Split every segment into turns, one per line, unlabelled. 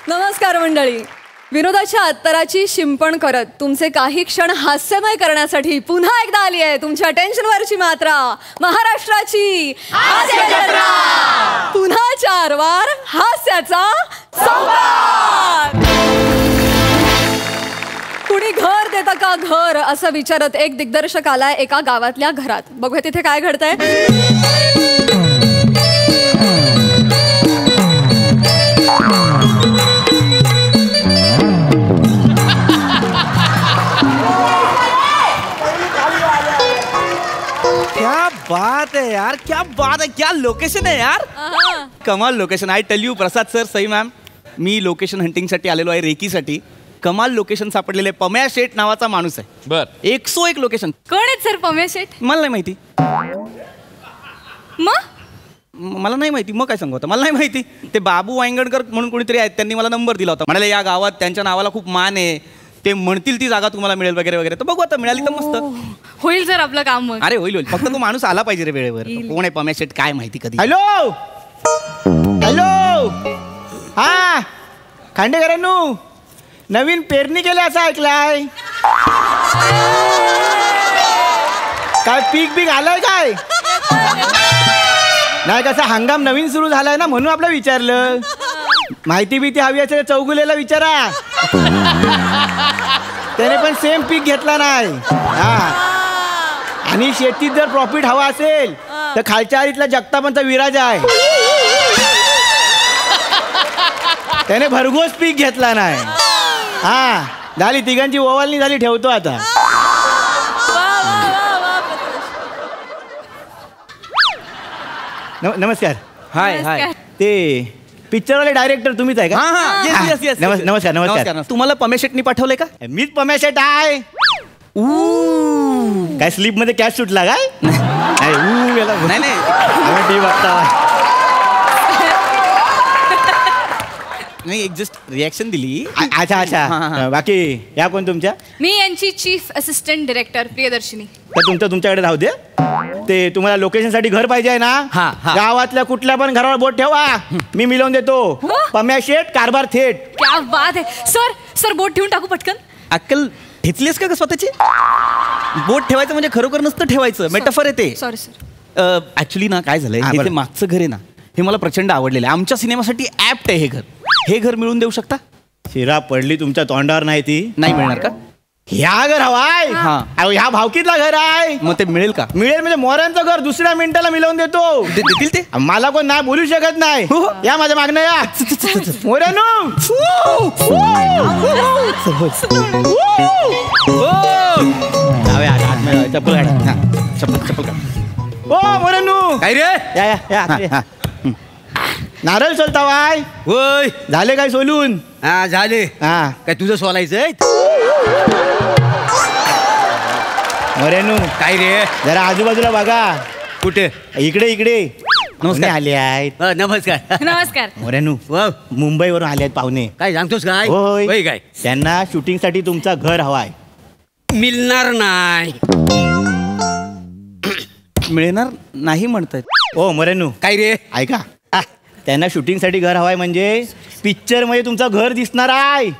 नमस्कार मंडळी. विनोदाच्या अत्तराची शिंपण करत तुमचे काही क्षण हास्यमय करण्यासाठी पुन्हा एकदा आली आहे तुमच्या टेन्शनवरची मात्रा, महाराष्ट्राची हास्य जत्रा. पुन्हा 4 वार हास्याचा संवाद. कुणी घर देतं का घर असं विचारत एक दिग्दर्शक आलाय एका गावातल्या घरात. बघूया तिथे काय घडतंय.
क्या बात है यार, क्या बात है, क्या लोकेशन है यार. कमाल location. I tell you Prasad sir, Sai ma'am, मी लोकेशन हंटिंगसाठी आलेलो आहे, रेकीसाठी. कमाल लोकेशन सापडलेले. पम्या शेठ नावाचा माणूस आहे. बर 101 लोकेशन.
कोण आहेत सर पम्या शेठ?
मला नाही माहिती. मला नाही माहिती. मग काय सांगू आता, मला नाही माहिती. ते बाबू वांगणकर म्हणून कोणीतरी आहेत, त्यांनी मला नंबर दिला होता. म्हणाले या गावात त्यांच्या नावाला खूप मान आहे, ते म्हणतील ती जागा तुम्हाला मिळेल वगैरे वगैरे. तर बघू आता, मिळाली तर मस्त
होईल सर आपलं काम. मग
अरे होईल होईल, फक्त तो माणूस आला पाहिजे रे वेळेवर. कोण आहे पम्या शेठ काय माहिती कधी.
हॅलो हॅलो, हा खांडेकरांनो, नवीन पेरणी केली असं ऐकलाय. काय पीक बीक आलंय काय? नाही, कसा हंगाम नवीन सुरू झालाय ना, म्हणून आपलं विचारलं. माहिती बिती हवी असेल चौगुलेला विचारा, त्याने पण सेम पीक घेतला नाही. हा, आणि शेतीत जर प्रॉफिट हवा असेल तर खालच्या आळीतला जगतापांचा विराज आहे, त्याने भरघोस पीक घेतला नाही. हा, झाली तिघांची ओवाळणी झाली. ठेवतो आता. नमस्कार.
हाय हाय.
ते पिक्चरवाले डायरेक्टर तुम्हीच आहे का? नमस्कार नमस्कार.
तुम्हाला पम्या शेटनी पाठवलंय का?
मीच पम्या शेट आहे. काय स्लीप मध्ये कॅश सुटला काय? नाही नाही,
नाही, एक जस्ट रिॲक्शन दिली.
अच्छा अच्छा. बाकी या कोण तुमच्या?
मी यांची चीफ असिस्टंट डायरेक्टर प्रियदर्शिनी.
तर तुमच्याकडे राहू दे. ते तुम्हाला लोकेशन साठी घर पाहिजे आहे ना? गावातल्या कुठल्या पण घरावर बोट ठेवा, मी मिळवून देतो. पम्या शेठ, कारभार थेट.
क्या बात आहे सर. सर बोट ठेवून टाकू पटकन.
अक्कल ठेचलीस का स्वतःची? बोट ठेवायचं म्हणजे खरोखर नसतं ठेवायचं, मेटाफर आहे ते.
Sorry sir.
ऍक्च्युली ना काय झालंय, हे मागचं घर आहे ना, हे मला प्रचंड आवडलेलं आहे. आमच्या सिनेमासाठी ऍप्ट आहे हे घर. हे घर मिळून देऊ शकता?
शिरा पडली तुमच्या तोंडावर. नाही ती
नाही मिळणार का?
ह्या घर हवाय. ह्या भावकीतला घर आहे.
मग ते मिळेल का?
मिळेल म्हणजे मोऱ्यांचं घर दुसऱ्या मिनिटाला मिळवून देतो.
देतील ते?
मला कोण नाही बोलू शकत नाही. या माझ्या मागणं या मोऱ्यानो. चप्पल काढा. चप्पल काढा. ओ मोऱ्यानो.
काय रे?
या या या. नारळ सोलतावाय.
होय.
झाले काय सोलून?
हा झाले.
हा,
काय तुझं सोलायचंय?
मोऱ्यानो.
काय रे?
जरा आजूबाजूला बघा.
कुठे?
इकडे इकडे.
नमस्कार.
आले आहेत.
नमस्कार.
नमस्कार.
मोऱ्यानो, मुंबईवरून आले आहेत पाहुणे.
काय सांगतोस काय?
होय.
काय?
त्यांना शूटिंग साठी तुमचा घर हवाय.
मिळणार नाही. मिळणार नाही म्हणतायत.
ओ मोऱ्यानो.
काय रे?
ऐका, त्यांना शूटिंग साठी घर हवाय म्हणजे पिक्चर मध्ये तुमचं घर दिसणार आहे,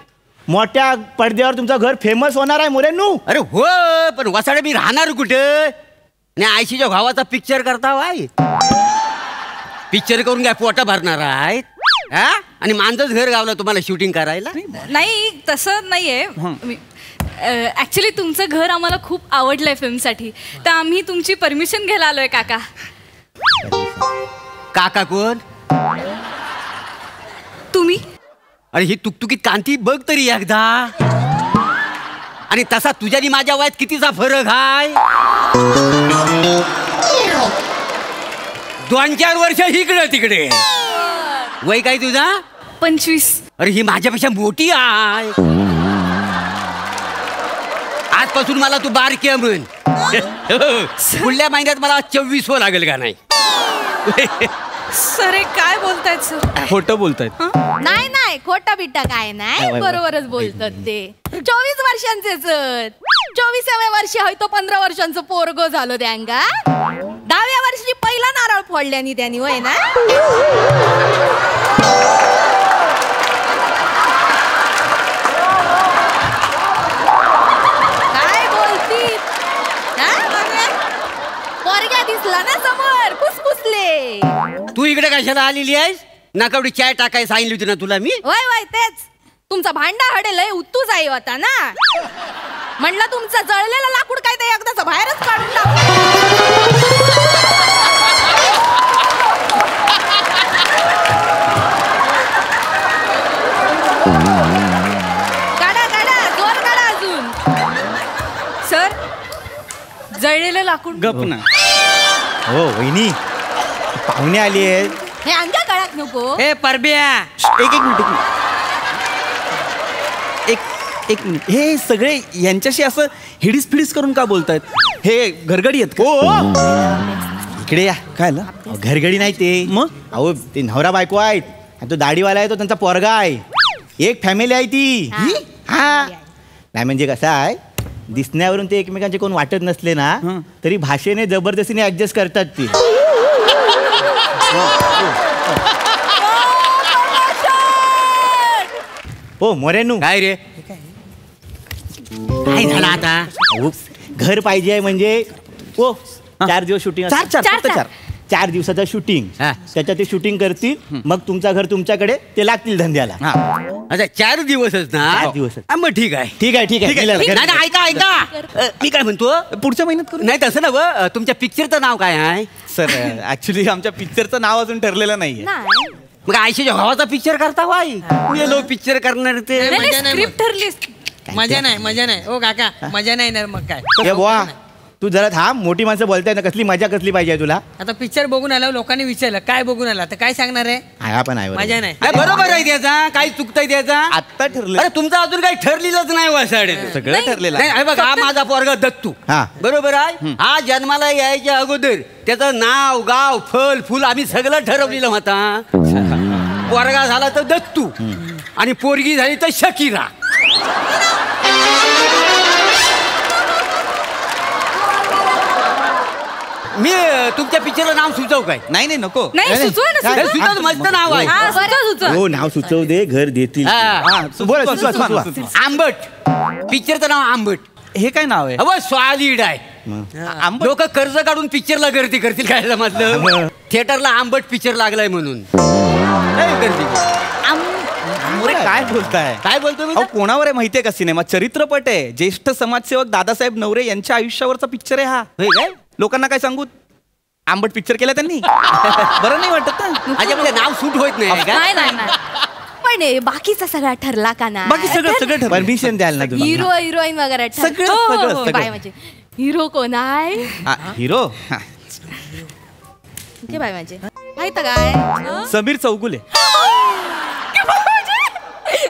मोठ्या पडद्यावर तुमचं घर फेमस होणार आहे मोऱ्यानो.
अरे हो, पण वसाडे मी राहणार कुठे? आणि आयशीच्या भावाचा पिक्चर करता वाय. पिक्चर करून काय पोटा भरणार आहेत? आणि मांजच घर गावलं तुम्हाला शूटिंग करायला?
नाही तसं नाहीये. ऍक्च्युली तुमचं घर आम्हाला खूप आवडलंय फिल्मसाठी, तर आम्ही तुमची परमिशन घ्यायला आलोय काका.
काका कोण?
तुम्ही.
अरे ही तुकतुकीत कांती बघ तरी एकदा. आणि तसा तुझ्या आणि माझ्या वयात कितीचा फरक आहे? 2-4 वर्ष इकडे तिकडे. वय काय तुझा?
25.
अरे ही माझ्यापेक्षा मोठी आहे. आजपासून मला तू बारकी म्हण. पुढल्या महिन्यात मला 24 लागेल का नाही?
सर काय बोलतायत सर?
खोटं बोलतायत.
नाही नाही, खोटा बिट्टा काय नाही, बरोबरच बोलतात ते. 24 वर्षांचे सर. 24व्या वर्षी होय तो 15 वर्षांचं पोरग झालं त्यांगा. 10व्या वर्षी पहिला नारळ फोडल्यानी त्यांनी, होय ना?
इकडे कशाला आलेली आहेस? नाकावडी चाय टाकाय सांगितली होती ना तुला मी.
वय वय तेच तुमचा भांडा हडे लय उत्तू जाई होता ना. म्हणलं तुमचं जळलेलं लाकूड काय ते एकदाच बाहेरच काढून टाकू. काढा काढा जोर काढा अजून.
सर जळलेलं लाकूड.
गप ना.
हो वहिनी पाहुणे आली आहेत.
हे अंगा काढात नको.
ए परब्या,
एक मिनिट एक मिनिट. हे सगळे यांच्याशी असं हिडीस फिडीस करून का बोलतायत? हे घरगडी आहेत
हो
का?
हो. इकडे या.
काय झालं?
अहो, घरगडी नाही ते.
मग?
अहो ते नवरा बायको आहेत आणि तो दाढीवाला आहे तो त्यांचा पोरगा आहे. एक फॅमिली आहे ती. हा नाही म्हणजे कसं आहे, दिसण्यावरून ते एकमेकांचे कोण वाटत नसले ना तरी भाषेने जबरदस्तीने ऍडजस्ट करतात ते. हो मोरेनू.
काय रे काय झालं आता?
अहो, घर पाहिजे आहे म्हणजे हो 4 दिवस शूटिंग.
चार
4 दिवसाचं शूटिंग.
हा.
त्याच्यात ते शूटिंग करतील मग तुमचं घर तुमच्याकडे ते लागतील धंद्याला.
अच्छा 4 दिवसच ना?
4 दिवसच.
हा, मग ठीक आहे.
ठीक आहे ठीक आहे. दिलं,
नाही
घर-
नाही, ऐका ऐका मी काय म्हणतो,
पुढच्या महिन्यात करू.
नाही तसं ना तुमच्या पिक्चरचं नाव काय आहे?
सर ऍक्च्युली आमच्या पिक्चरचं नाव अजून ठरलेलं नाहीये.
नाही
मग आयशीच्या भावाचा पिक्चर करता वाई लो पिक्चर करणार ते.
स्क्रिप्ट ठरली.
मजा नाही ओ काका मजा नाही ना मग काय.
ए बुवा तू जरा थांब. मोठी माणसं बोलताय ना, कसली मजा कसली पाहिजे तुला?
आता पिक्चर बघून आलो लोकांनी विचारलं काय बघून आला तर काय सांगणार आहे.
हा पण आहे
मजा नाही.
अरे बरोबर आहे त्याचा, काही चुकतंय त्याचा.
आत्ता ठरलं.
अरे तुमचं अजून काही ठरलेलंच नाही वासाडे.
सगळं ठरलेलं
नाही
आहे.
हे बघ हा माझा पोरगा दत्तू.
हा.
बरोबर आहे. हा जन्माला यायच्या अगोदर त्याचं नाव गाव फल फुल आम्ही सगळं ठरवलेलं होता. पोरगा झाला तर दत्तू आणि पोरगी झाली तर शकीरा. मी तुमच्या पिक्चरला नाव सुचव काय?
नाही नाही नको.
नाही
नाही,
सुचवा ना,
काय?
सुचवा.
सुचव, मस्त नाव आहे.
हा, सुचवा, सुचवा.
हो नाव सुचव दे, घर देतील.
हा.
हा,
बोला,
सुचवा,
सुचवा,
सुचवा,
सुचवा.
सुचवा.
आंबट पिक्चरचं नाव आंबट.
हे काय नाव आहे?
अव सॉलिड आहे.
आंबट.
लोक कर्ज काढून पिक्चरला गर्दी करतील काय समजलं? थिएटरला आंबट पिक्चर लागलाय म्हणून लय गर्दी.
अरे, काय बोलताय?
काय बोलतो मी?
अहो कोणावर आहे माहितीये का सिनेमा? चरित्रपट आहे. ज्येष्ठ समाजसेवक दादासाहेब नवरे यांच्या आयुष्यावरचा पिक्चर आहे हा.
होय काय?
लोकांना काय सांगू? आंबट पिक्चर केला त्यांनी. बरं नाही वाटत ना?
अच्छा म्हणजे नाव सूट होत नाही का?
नाही नाही नाही. पण बाकीचा सगळा ठरला का नाही?
बाकी सगळं ठरलं.
परमिशन द्याल ना तुम्ही?
हिरो हिरोईन वगैरे ठरलं.
सगळं,
हो,
सगळं,
हो,
सगळं.
बाय म्हणजे हिरो कोण आहे?
हिरो हा.
ते बाय म्हणजे माहित काय?
समीर चौगुले.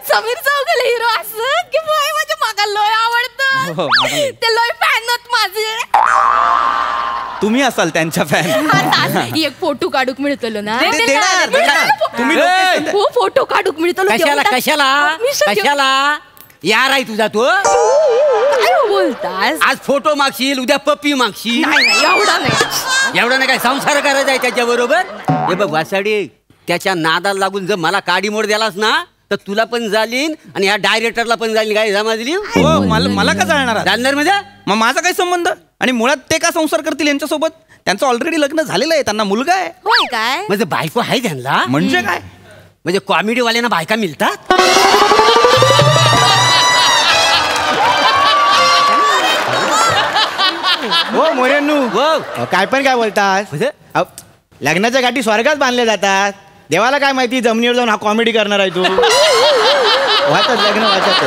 समीर चौगुले हिरो असं की बाय म्हणजे मला लय
हो,
आवडतं.
मला नाही.
ते लय फॅन आहेत माझे.
तुम्ही असाल त्यांच्या फॅन.
आता एक फोटो काढूक मिळतलो ना.
तुम्ही
ए!
location-
हो फोटो काढूक मिळतलो.
कशाला कशाला कशाला यार आहे तुझा तो.
काय बोलतास?
आज फोटो मागशील, उद्या पप्पी मागशील.
नाही नाही एवढा नाही.
एवढं नाही काय संसार करायचा आहे त्याच्या बरोबर. हे बघ वासाडी त्याच्या नादाला लागून जर मला काडी मोड द्यालास ना तर तुला पण जालीन आणि ह्या डायरेक्टरला पण जालीन. काय समजली?
हो, मला का जाणार?
जालणार मध्ये
मग माझा काय संबंध? आणि मुळात ते का संसार करतील यांच्यासोबत? त्यांचं ऑलरेडी लग्न झालेलं आहे, त्यांना मुलगा आहे.
होय काय?
म्हणजे बायको आहे त्यांना.
म्हणजे काय?
म्हणजे कॉमेडी वाल्यांना बायका मिळतात.
हो मोरेनू.
हो.
काय पण काय बोलतात?
म्हणजे?
अहो, लग्नाच्या गाठी स्वर्गात बांधल्या जातात. देवाला काय माहिती जमिनीवर जाऊन हा कॉमेडी करणार आहे तू. वाचत लग्न वाचत.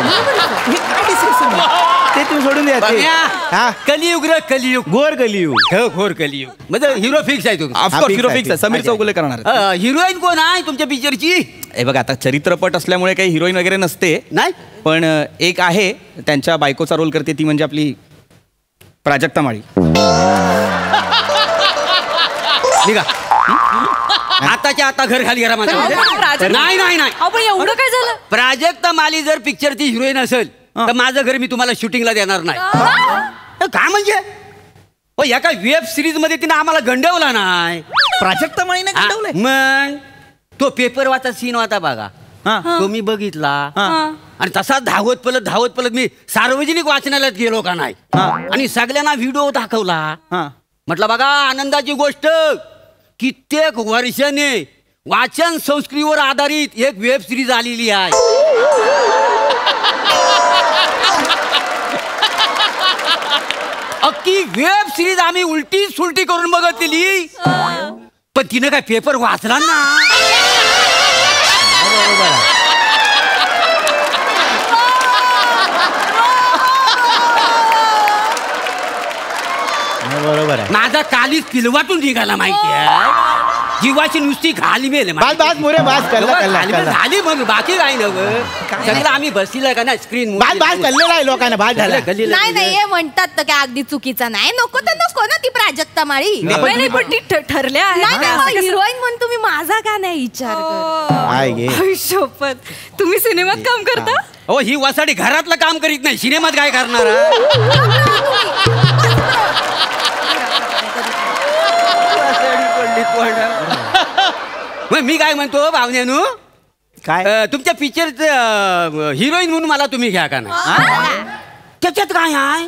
हे काय discussion आहे?
ते तुम्ही सोडून द्या ते.
बघ्या.
हा
कलियुग रे कलियुग.
गोर कलियू.
हो, घोर कलियुग. म्हणजे हिरो फिक्स आहे तुम्ही.
ऑफकोर्स
fix
हिरो
आहे,
फिक्स आहे.
fix.
समीर चौगुले करणार आहेत.
हिरोईन कोण आहे तुमच्या पिक्चरची?
हे बघा आता चरित्रपट असल्यामुळे काही हिरोईन वगैरे नसते.
नाही
पण एक आहे त्यांच्या बायकोचा रोल करते ती म्हणजे आपली प्राजक्ता माळी.
निघा. आताच्या आता घर खाली करा माझं. नाही नाही नाही.
अहो, पण एवढं काय झालं?
प्राजक्ता माली जर पिक्चरची हिरोईन असेल तर माझं घर मी तुम्हाला शूटिंगला देणार नाही. काय म्हणजे? हो या काय वेब सिरीज मध्ये तिने आम्हाला गंडवला नाही.
प्राजक्ता माळीने
हा,
गंडवलंय?
मग तो पेपर वाचा सीन होता बघा.
हा.
तो मी बघितला
हा.
आणि तसा धावत पलत मी सार्वजनिक वाचनालयात गेलो का नाही.
हा.
आणि सगळ्यांना व्हिडिओ दाखवला.
हा.
म्हटलं बघा आनंदाची गोष्ट कित्येक वर्षाने वाचन संस्कृतीवर आधारित एक वेब सिरीज आलेली आहे. अख्खी वेब सिरीज आम्ही उलटी सुलटी करून बघितलेली, पण तिनं काय पेपर वाचला ना.
बरोबर आहे.
माझा कालीच पिलवातून निघाला माहिती आहे. जीवाची नुसती घाली मेले.
बास बास मोरे बास कल्ला
झाली मग बाकी काय नव्हतं. सगळं आम्ही बसलेलं का ना स्क्रीन
बास बास कल्लेला आहे लोकांना बास झाला.
नाही नाही हे म्हणतात तर काय अगदी चुकीचा नाही. नको तर नको ना ती प्राजक्ता माळी.
नाही पण ती ठरल्या
हिरोईन म्हणून तुम्ही माझा का नाही विचार
आहे
शपथ तुम्ही सिनेमात काम करता.
हो ही वसाडी घरातलं काम करीत नाही, सिनेमात काय करणार. मी काय म्हणतो भावनेनू,
काय
तुमच्या पिक्चरचं हिरोईन म्हणून मला तुम्ही घ्या का नाही. त्याच्यात काय आहे.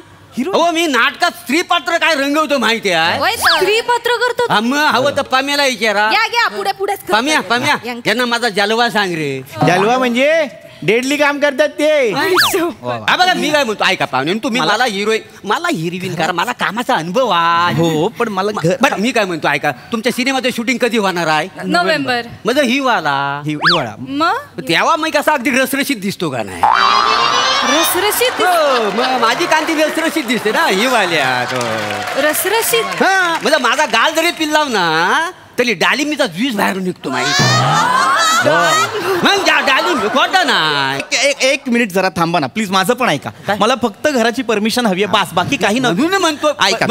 हो मी नाटकात स्त्री पात्र काय रंगवतो माहिती आहे.
स्त्री पात्र करतो.
हवं तर पम्याला विचारा.
घ्या पुढे पुढे
पम्या यांना माझा जलवा सांग रे.
जलवा म्हणजे डेडली काम करतात ते.
बघा मी काय म्हणतो ऐका पाहुणे, तुम्ही मला हिरोईन करा, मला कामाचा अनुभव आहे.
हो पण मला
बरं मी काय म्हणतो ऐका, तुमच्या सिनेमाचं शूटिंग कधी होणार आहे.
नोव्हेंबर.
म्हणजे हिवाळा.
मग
तेव्हा मी कसा अगदी रसरशीत दिसतो का नाही.
रसरशीत
माझी कांती रसरशीत दिसते ना हिवाळ्यात.
रसरशीत
म्हणजे माझा गाल जरी पिल्लाव ना तरी डालिंबीचा ज्यूस बाहेर निघतो माहिती. मग डालिंब खोटं ना.
एक मिनिट जरा थांबा ना प्लीज, माझं पण ऐका. मला फक्त घराची परमिशन हवी आहे बास, बाकी काही
नवीन म्हणतो.
ऐका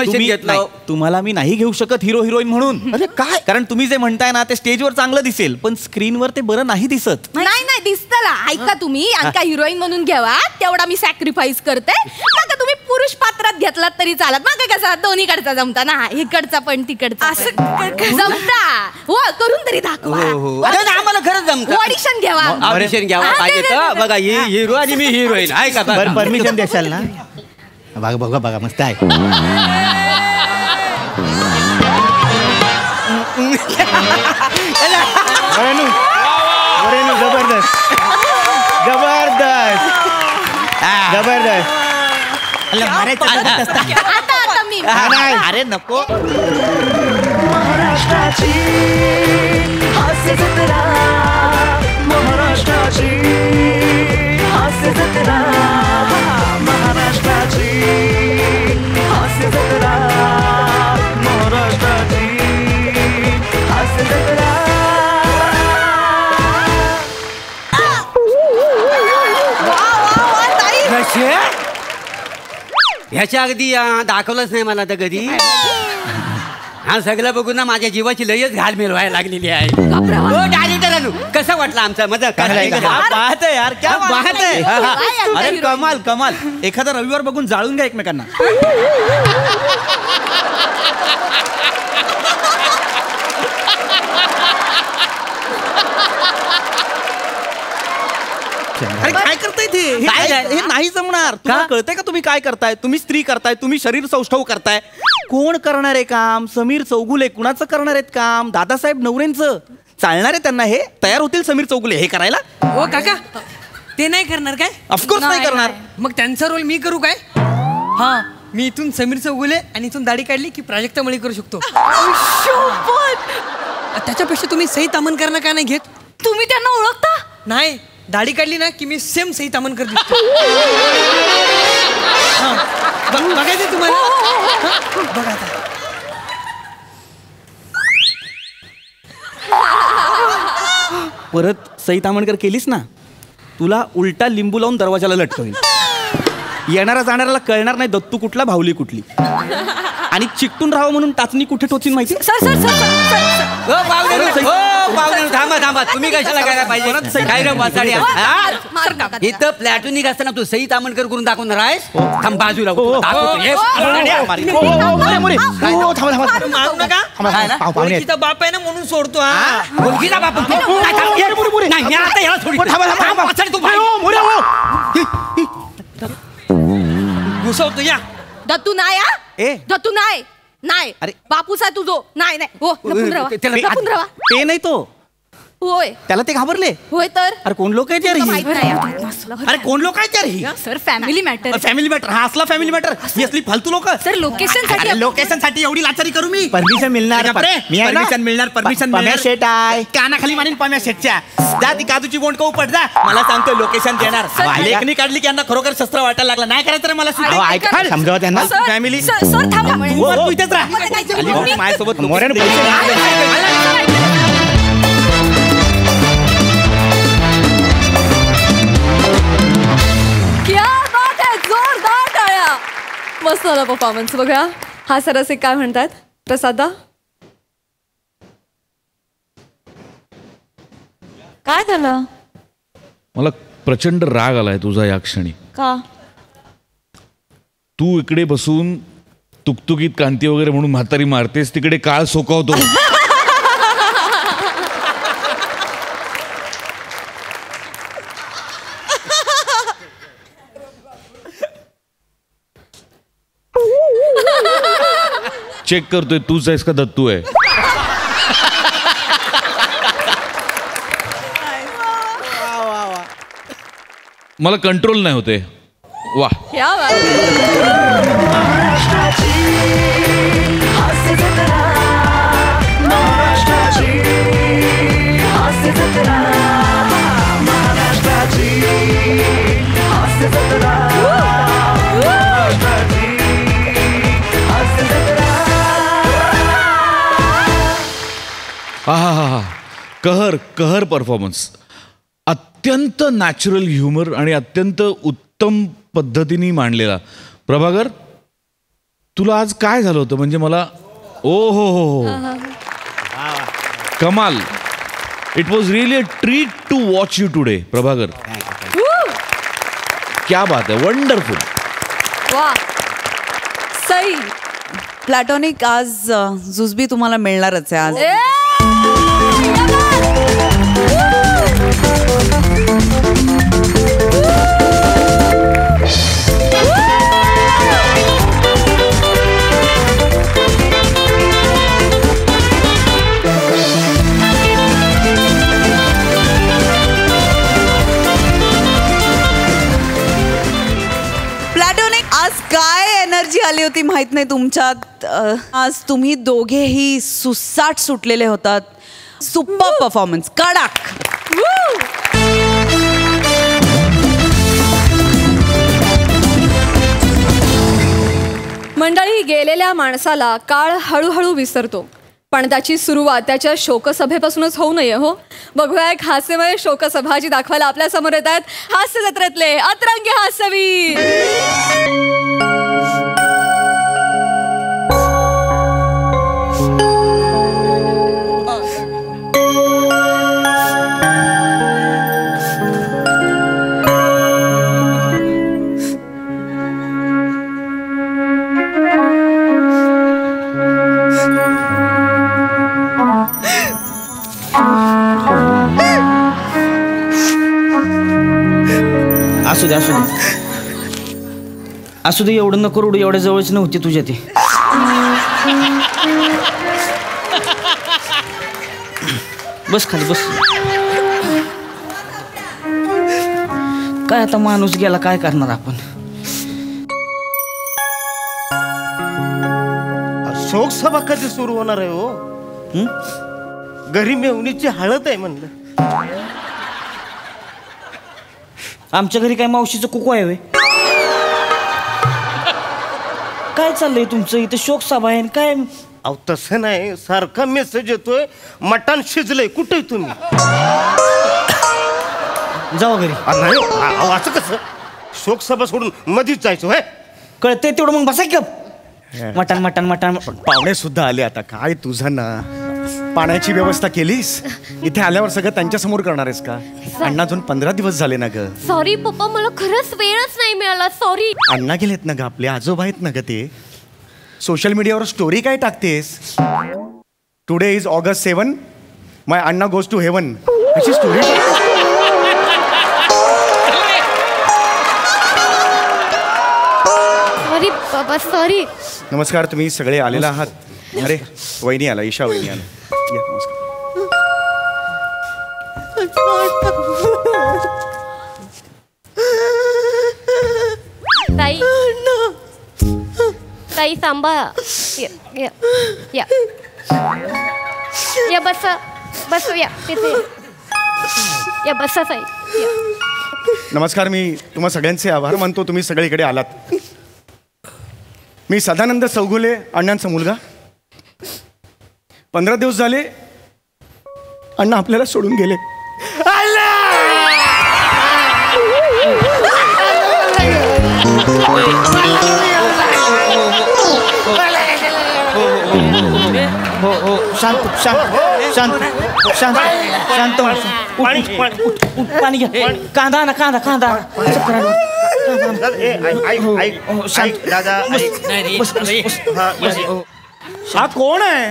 तुम्हाला मी नाही घेऊ शकत हिरो हिरोईन म्हणून.
अरे काय
कारण तुम्ही जे म्हणताय ना ते स्टेजवर चांगलं दिसेल, पण स्क्रीनवर ते बरं नाही दिसत.
नाही नाही दिसतला. ऐका तुम्ही अंका हिरोईन म्हणून घ्यावा, तेवढा मी सॅक्रिफाईस करते. मग तुम्ही पुरुष पात्रात घेतलात तरी चालत. मग कसा दोन्हीकडचा जमता ना, इकडचा पण तिकडचा असं जमता. हो करून तरी दाखवा.
आम्हाला खरंच जमतं.
ऑडिशन घ्यावा.
ऑडिशन घ्यावा पाहिजे तर. बघा ही हिरो आणि मी हिरोईन आहे का.
परमिशन देशाल ना. बघा बघा बघा मस्त आहे. जबरदस्त जबरदस्त जबरदस्त.
आता मी
अरे नको.
महाराष्ट्राची हास्य जत्रा, महाराष्ट्राची हास्य जत्रा, महाराष्ट्राची हास्य जत्रा, महाराष्ट्राची हास्य जत्रा.
ह्याच्या अगदी दाखवलंच नाही मला तर कधी. हा सगळं बघून ना माझ्या जीवाची लयच घालमेल व्हायला लागलेली आहे. कसं वाटलं आमचा मजा.
बात आहे यार, क्या बात आहे. अरे कमाल कमाल. एखादा रविवार बघून जाळून घ्या एकमेकांना. अरे काय करताय ते. हे नाही जमणार. तुम्हाला कळतंय का तुम्ही काय करताय. तुम्ही स्त्री करताय, तुम्ही शरीर सौष्ठव करताय. कोण करणार आहे काम. समीर चौगुले. कुणाचं करणार आहेत काम. दादासाहेब नवरेंचं. चालणार आहे त्यांना. हे तयार होतील समीर चौगुले हे करायला.
हो काका ते नाही करणार काय.
ऑफकोर्स नाही करणार.
मग त्यांचा रोल मी करू काय. हा मी इथून समीर चौगुले आणि इथून दाढी काढली की प्राजक्ता मळी करू शकतो. त्याच्यापेक्षा तुम्ही सई तामणकरांना का नाही घेत.
तुम्ही त्यांना ओळखता.
नाही दाढी काढली ना की मी सेम सई तामणकर दिसतो. बघायचं तुम्हाला. बघा आता.
परत सई तामणकर केलीस ना, तुला उलटा लिंबू लावून दरवाजाला लटकवेल. येणारा जाणाऱ्याला कळणार नाही दत्तू कुठला भावली कुठली. आणि चिकटून राहावं म्हणून टाचणी कुठे टोचीन माहिती.
थांबा थांबा. तुम्ही कशाला करायला पाहिजे. काय रे वाचाडी. इथं प्लॅटोनिक असताना तू सई तामणकर करून दाखवणार आहेस. थांब बाजूला.
मुलगीचा बाप आहे ना म्हणून सोडतो. हा
मुलगीचा बाप.
घुसवतो या.
दत्तू नाही. दत्तू नाही.
अरे
बापूस आहे तुझो. नाही नाही. हो लपून राहा.
ते नाही तो.
होय
त्याला ते घाबरले.
होय तर
अरे कोण लोक आहेत यार ही?
माहित नाही
अरे कोण लोक आहेत यार ही?
Sir family matter.
Family matter. हा असला फॅमिली मॅटर. ही असली फालतू लोक.
सर लोकेशन
लोकेशन साठी एवढी लाचारी करू मी?
परमिशन मिळणार. मी आहे ना?
परमिशन मिळणार. परमिशन
पम्या
मिळणार.
शेट आहे.
कानाखाली मारीन पम्या शेटच्या. जा ती काजूची बोंड का उपट जा. मला सांगतो लोकेशन देणार. लेखनी काढली की यांना खरोखर शस्त्र वाटायला लागला. नाही करायचं रे मला
अहो, ऐका, समजावा त्यांना.
फॅमिली.
सर थांबा.
तू इथेच राहा. माझ्यासोबत
मोऱ्यानं पैसे
क्या बात आहे, जोरदार टाळ्या. मस्त झाला परफॉर्मन्स. बघा हा सरसे काय म्हणतात प्रसादा.
काय झालं?
मला प्रचंड राग आलाय तुझा या क्षणी.
का?
तू इकडे बसून तुकतुकीत कांती वगैरे म्हणून म्हातारी मारतेस, तिकडे काळ सोकावतो. चेक करतोय तूच आहेस का दत्तू आहे. मला कंट्रोल नाही होते. वा
क्या बात.
महाराष्ट्राची हास्य जत्रा, महाराष्ट्राची हास्य जत्रा, महाराष्ट्राची हास्य जत्रा, महाराष्ट्राची हास्य जत्रा.
हा कहर कहर परफॉर्मन्स. अत्यंत नॅचरल ह्युमर आणि अत्यंत उत्तम पद्धतीने मांडलेला. प्रभाकर तुला आज काय झालं होतं म्हणजे मला ओ हो कमाल. It was really a treat to watch you today Prabhakar. क्या बात आहे. वंडरफुल.
वा सई.
प्लॅटॉनिक आज जुजबी तुम्हाला मिळणारच आहे आज. आज काय एनर्जी आली होती माहित नाही तुमच्यात. आज तुम्ही दोघेही सुसाट सुटलेले होतात. Super performance. कडक.
मंडळी गेलेल्या माणसाला काळ हळूहळू विसरतो, पण त्याची सुरुवात त्याच्या शोकसभेपासूनच होऊ नये. हो बघूया एक हास्यमय शोकसभा जी दाखवायला आपल्या समोर येत आहेत हास्य जत्रेतले अतरंगी हास्यवीर.
असू दे असू दे असू दे. एवढं नको रडू. एवढ्या जवळच नव्हती तुझ्या ते. बस खाली बस. काय आता माणूस गेला काय करणार आपण.
शोकसभा कधी सुरू होणार आहे हो? घरी मेवणीची हळद आहे म्हणलं.
आमच्या घरी काय मावशीचं कुकू आहे व्हय? काय चाललंय तुमचं इथं शोकसभा आहे काय?
अहो तसं नाही. सारखा मेसेज येतोय मटण शिजलंय. कुठे तुम्ही?
जाऊ घरी.
नाही अहो असं कसं शोकसभा सोडून मधीच जायचं होय?
कळतंय तेवढं मग बसा की गप. मटण मटण मटण.
पाहुणे सुद्धा आले. आता काय तुझं ना. पाण्याची व्यवस्था केलीस? इथे आल्यावर सगळं त्यांच्या समोर करणार आहेस का? अण्णा अजून 15 दिवस झाले ना ग.
सॉरी पप्पा मला खरंच वेळच नाही मिळाला. सॉरी.
अण्णा गेलेत ना ग. आपले आजोबा आहेत ना ग ते. सोशल मीडियावर स्टोरी काय टाकतेस? Today is August 7 my Anna goes to heaven अशी स्टोरी.
सॉरी बाबा सॉरी.
नमस्कार. तुम्ही सगळे आलेला आहात. अरे वहिनी आला. ईशा वहिनी आला.
ताई ताई सांभाळा. या या या बसा बस या तिथे या बसा ताई या.
नमस्कार. मी तुम्हा सगळ्यांचे आभार मानतो, तुम्ही सगळे इकडे आलात. मी सदानंद चौगुले, अण्णांचा मुलगा. 15 दिवस झाले अण्णा आपल्याला सोडून गेले.
हो शांत शांत शांत शांत शांत पाणी घ्या. कांदा ना कांदा कांदा
हा कोण आहे?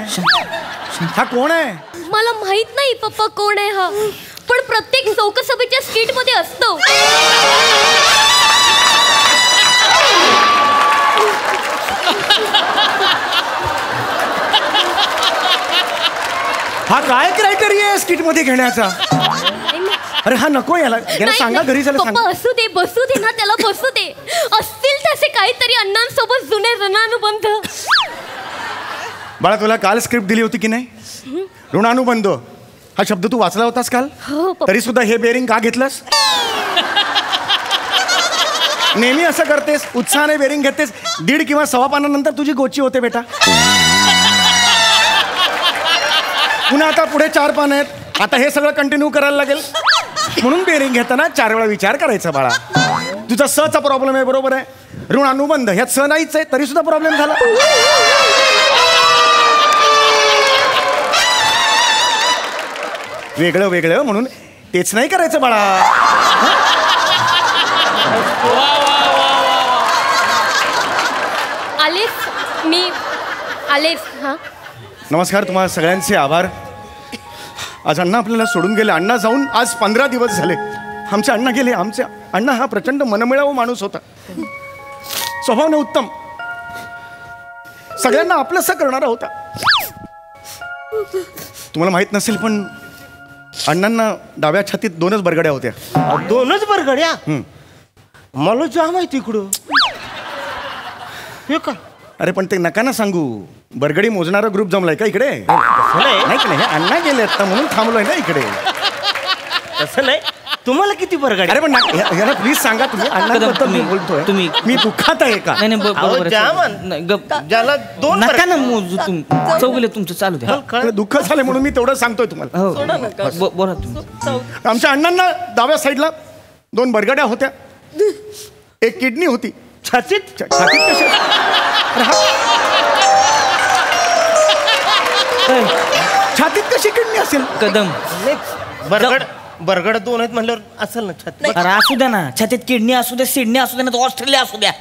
हा कोण आहे?
मला माहित नाही पप्पा कोण आहे हा, पण प्रत्येक लोकसभेच्या स्किट मध्ये असतो.
हा काय क्रायटेरिया आहे स्किट मध्ये घेण्याचा? अरे हा नको, याला सांगा घरी झालं
पप्पा. असू दे बसू दे ना त्याला, बसू दे. असतील तसे काहीतरी अण्णांसोबत जुने ऋणानुबंध.
बाळा तुला काल स्क्रिप्ट दिली होती की नाही? ऋणानुबंध हा शब्द तू वाचला होतास काल? तरी सुद्धा हे बेरिंग का घेतलंस? नेहमी असं करतेस, उत्साहाने बेरिंग घेतेस. 1.5 किंवा 1.25 पानानंतर तुझी गोची होते बेटा. पुन्हा आता पुढे 4 पानं आहेत. आता हे सगळं कंटिन्यू करायला लागेल. म्हणून बेरिंग घेताना 4 वेळा विचार करायचा बाळा. तुझा सचा प्रॉब्लेम आहे, बरोबर आहे. ऋणानुबंध ह्यात स नाहीच आहे, तरी सुद्धा प्रॉब्लेम झाला. वेगळं वेगळं म्हणून तेच नाही करायचं बाळा.
आलेस मी आलेस. हा
नमस्कार. तुम्हाला सगळ्यांचे आभार. आज अण्णा आपल्याला सोडून गेले. अण्णा जाऊन आज 15 दिवस झाले. आमचे अण्णा गेले. आमचे अण्णा हा प्रचंड मनमिळावू माणूस होता. स्वभावाने उत्तम, सगळ्यांना आपलंसं करणारा होता. तुम्हाला माहित नसेल पण अण्णांना डाव्या छातीत 2च बरगड्या होत्या.
2च बरगड्या? मला जाम आहे तिकडं. हे का?
अरे पण ते नका ना सांगू. बरगडी मोजणारा ग्रुप जमलाय का इकडे? नाही की नाही, अण्णा गेले आता म्हणून थांबलोय ना इकडे.
तसं नाही. तुम्हाला किती बरगड्या?
अरे पण याला प्लीज सांगा तुम्ही. अण्णांबद्दल मी बोलतोय. तुम्ही मी दुःखात आहे का?
ज्याला 2
नका ना मोजू तुम्ही. चौगुले तुमचं चालू द्या.
दुःख झाले म्हणून मी तेवढं सांगतोय तुम्हाला.
बोला तुम्ही.
आमच्या अण्णांना डाव्या साईडला 2 बरगड्या होत्या. 1 किडनी होती.
छातीत?
छातीत कशा? छातीत कशी किडनी असेल?
कदम
बरगड 2 आहेत म्हणल्यावर असेल ना छातीत.
अरे असू द्या ना. छातीत किडनी असू द्या, सिडनी असू द्या, ना ऑस्ट्रेलिया असू द्या.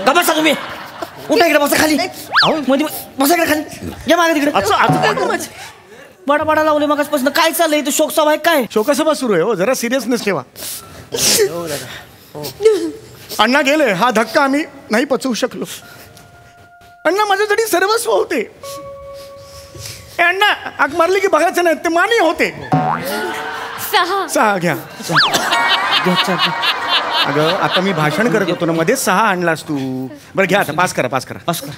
का बसा तुम्ही. उठा इकडे, बसा खाली. बसा इकडे खाली. या मागे तिकडे. बडा बडा लावले मगासपासून. काय चाललंय इथं? शोकसभा आहे काय?
शोकसभा सुरू आहे हो. जरा सिरियसनेस ठेवा. अण्णा गेले हा धक्का आम्ही नाही पचवू शकलो. अण्णा माझ्यासाठी सर्वस्व होते. अण्णा आग मारली की बघायचं नाही, ते मानी होते. 6 घ्या. अगं आता मी भाषण करत होतो ना, मध्ये 6 आणलास तू. बरं घ्या आता. पास करा पास करा पास करा.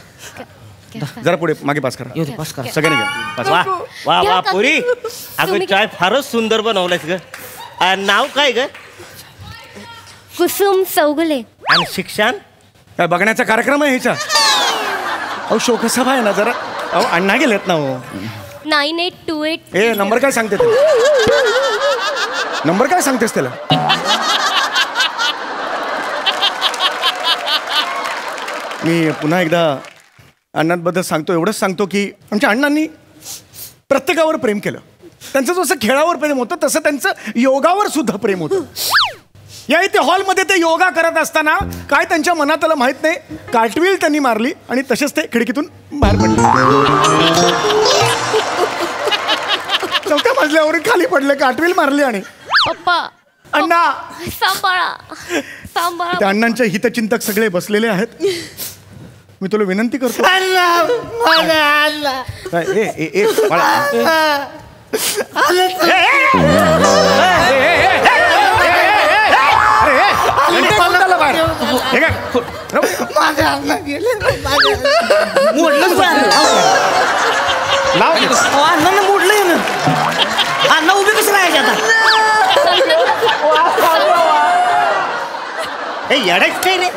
जरा पुढे मागे पास करा.
पास करा
सगळ्यांनी घ्या.
वा वा वा पुरी. अगं चाय फारच सुंदर बनवलंयस ग. नाव काय ग?
कुसुम चौगुले.
आणि शिक्षण?
काय बघण्याचा कार्यक्रम आहे ह्याचा? अहो शोकसभा आहे ना जरा. अहो अण्णा गेलेत ना हो.
9828.
ए नंबर काय सांगते नंबर काय सांगतेस त्याला? मी पुन्हा एकदा अण्णांबद्दल सांगतो. एवढंच सांगतो की आमच्या अण्णांनी प्रत्येकावर प्रेम केलं. त्यांचं जसं खेळावर प्रेम होतं तसं त्यांचं योगावर सुद्धा प्रेम होतं. या इथे हॉलमध्ये ते योगा करत असताना काय त्यांच्या मनात आलं माहित नाही, कार्टव्हील त्यांनी मारली आणि तसेच ते खिडकीतून बाहेर पडले. 4थ्या मजल्यावरून खाली पडले, कार्टव्हील मारली. आणि
पप्पा
अण्णा
सांभाळा सांभाळा.
त्या अण्णांचे हितचिंतक सगळे बसलेले आहेत. मी तुला विनंती करतो.
अण्णांना मोडलंय ना. अण्णा उभे कसं राहायचे आता? येडायच काय रे?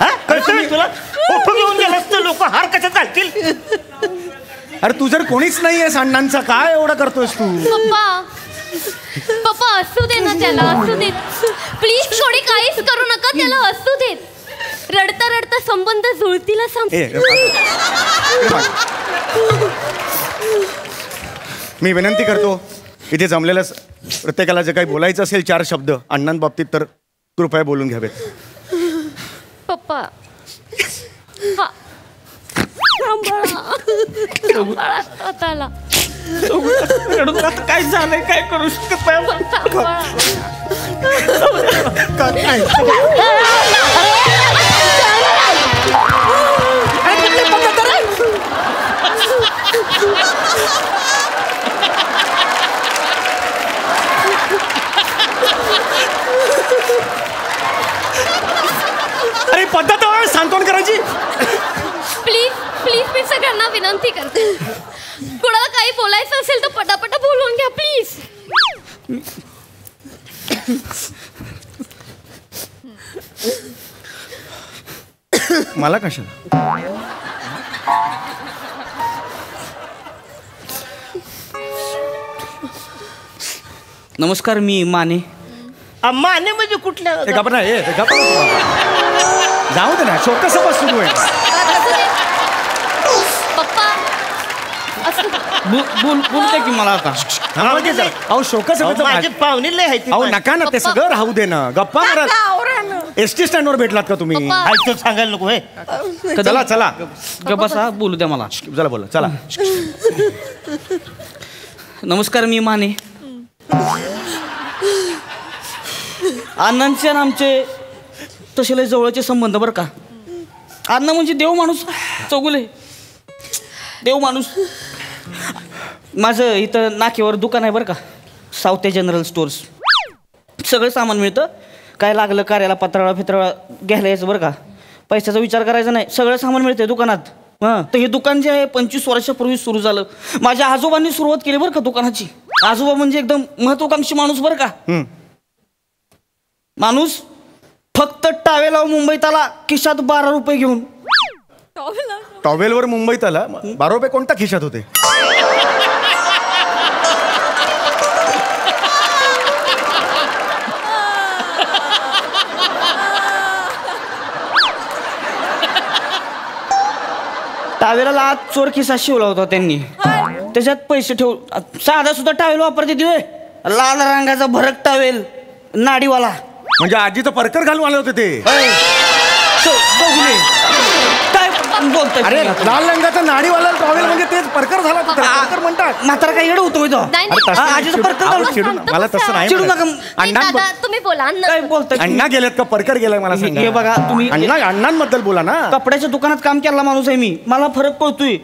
हा कळतं तुला? ओठो घेऊन गेलास तर लोक हार कशा चालतील?
अरे तू जर कोणीच नाहीयेस अण्णांचा, काय एवढं करतोयस तू?
पप्पा पप्पा असू दे ना त्याला, असू दे प्लीज. थोडी काहीच करू नका, त्याला असू देत. रडता रडता संबंध जुळतील असं.
मी विनंती करतो, इथे जमलेल्या प्रत्येकाला जे काही बोलायचं असेल 4 शब्द अण्णांबाबतीत तर कृपया बोलून घ्यावेत.
पप्पा हा सांभाळा स्वतःला.
काय झालंय, काय करू शकत
अरे पद्धत सांत्वन करायची.
प्लीज प्लीज मी सगळ्यांना विनंती करते, कुणाला काही बोलायचं असेल तर पटापट बोलून घ्या प्लीज.
मला कशाला?
नमस्कार, मी माने.
माने म्हणजे कुठल्या?
जाऊ दे ना, शोकसभा सुरू आहे.
पप्पा
बोलते की मला आता.
अहो शोकसभेचं
माझे पाहुणे लय आहेत.
अहो नका ना, ते सगळं राहू दे ना. गप्पा मारा. एसटी स्टँडवर भेटलात का तुम्ही?
आयचं सांगायला नको. हे
चला चला
बसा, बोलू द्या मला.
चला बोला, चला.
नमस्कार, मी माने. अण्णांचे आणि आमचे तसे लय जवळचे संबंध बरं का. अण्णा म्हणजे देव माणूस, चौगुले देव माणूस. माझं इथं नाक्यावर दुकान आहे बरं का, साऊथ जनरल स्टोर्स. सगळं सामान मिळतं, काय लागलं कार्याला पत्राळा फित्राळा घ्यायला यायचं बरं का. पैशाचा विचार करायचा नाही, सगळं सामान मिळतं दुकानात. हां, तर हे दुकान जे आहे 25 वर्षापूर्वी सुरू झालं. माझ्या आजोबांनी सुरुवात केली बरं का दुकानाची. आजोबा म्हणजे एकदम महत्वाकांक्षी माणूस बरं का. माणूस फक्त टावेला मुंबईत आला, खिशात 12 रुपये घेऊन.
टॉवेलवर मुंबईत आला, 12 रुपये कोणत्या खिशात होते?
टावेला आत चोर खिसा शिवला होता त्यांनी, त्याच्यात पैसे ठेवून. साधा सुद्धा टावेल वापरते दिवे, लाल रंगाचा भरक टावेल नाडीवाला.
म्हणजे आजीचं परकर घालून आले होते ते.
काय बोलतोय?
अरे लाल रंगाचा नाडीवाला टॉवेल म्हणजे तेच परकर झाला. परकर म्हणतात.
म्हातारा काय येड होतो आजीचं परकर घालून.
मला तसं नाही.
चिडू नका.
दादा तुम्ही बोला.
काय बोलतोय?
अण्णा गेलेत का परकर गेलाय मला सांगा.
हे बघा तुम्ही,
अण्णांबद्दल बोला ना.
कपड्याच्या दुकानात काम केला माणूस आहे मी, मला फरक कळतोय.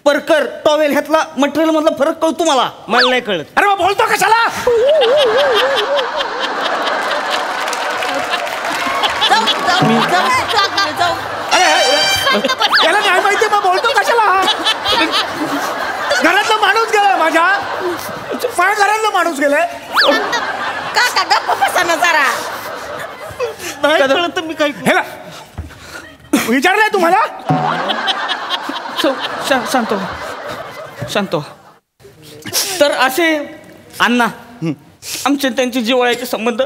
परकर टॉवेल ह्यातला मटेरियल मधला फरक कळतो मला.
मला नाही कळत.
अरे मग बोलतो कशाला? त्याला नाही माहिती, मग बोलतो कशाला? घरातला माणूस गेलाय माझ्या घरातला माणूस गेलाय.
नाही कळत मी काही.
विचारलंय तुम्हाला?
शांत शांत. तर असे अण्णा आमचे त्यांचे जिव्हाळ्याचे संबंध.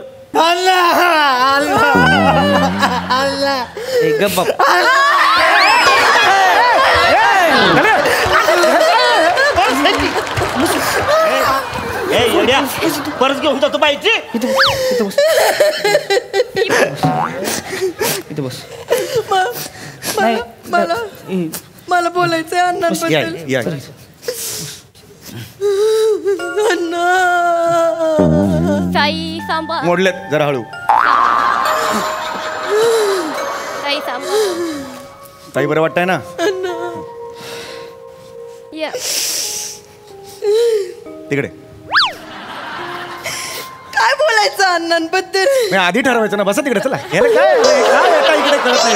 गप्पा
परत घेऊन जातो पाहिजे.
इथे बस.
मला बोलायचंय अण्णांबद्दल.
साई सांभाळ.
मोडलेत जरा हळू.
साई सांभाळ.
ताई बरं वाटतंय ना?
या
तिकडे.
काय बोलायचं अण्णांबद्दल?
मी आधी ठरवायचं ना. बसा तिकडे. चला याला काय येता इकडे कळत नाही